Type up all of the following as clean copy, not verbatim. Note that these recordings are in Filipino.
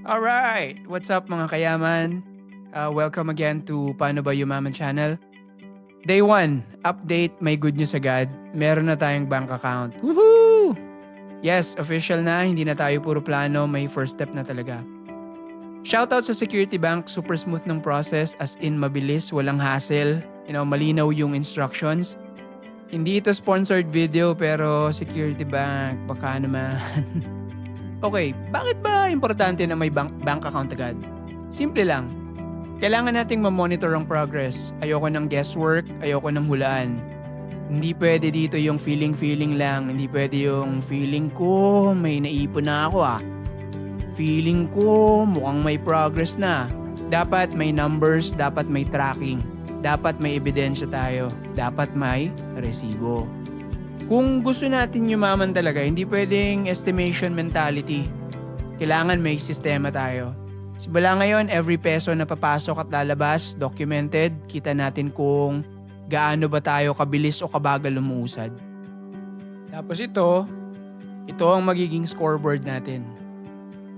Alright! What's up mga kayaman? Welcome again to Paano Ba Yumaman channel. Day 1, update, may good news agad. Meron na tayong bank account. Woohoo! Yes, official na, hindi na tayo puro plano, may first step na talaga. Shoutout sa Security Bank, super smooth ng process, as in mabilis, walang hassle, malinaw yung instructions. Hindi ito sponsored video pero Security Bank, baka naman. Okay, bakit ba importante na may bank account agad? Simple lang. Kailangan nating ma-monitor ang progress. Ayoko ng guesswork, ayoko ng hulaan. Hindi pwede dito yung feeling lang. Hindi pwede yung feeling ko may naipon na ako Feeling ko mukhang may progress na. Dapat may numbers, dapat may tracking. Dapat may ebidensya tayo. Dapat may resibo. Kung gusto natin yumaman talaga, hindi pwedeng estimation mentality. Kailangan may sistema tayo. Simula ngayon, every peso na papasok at lalabas, documented, kita natin kung gaano ba tayo kabilis o kabagal lumuusad. Tapos ito ang magiging scoreboard natin.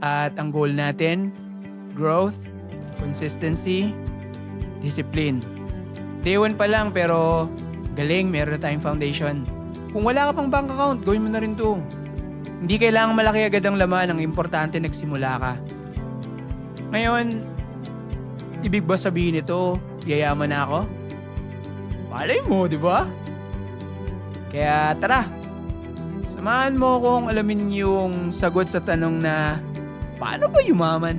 At ang goal natin, growth, consistency, discipline. Day 1 pa lang pero galing, meron na tayong foundation. Kung wala ka pang bank account, gawin mo na rin to. Hindi kailangang malaki agad ang laman, ang importante nagsimula ka. Ngayon, ibig ba sabihin ito, yayaman na ako? Malay mo, di ba? Kaya tara, samahan mo akong alamin yung sagot sa tanong na, paano ba yumaman?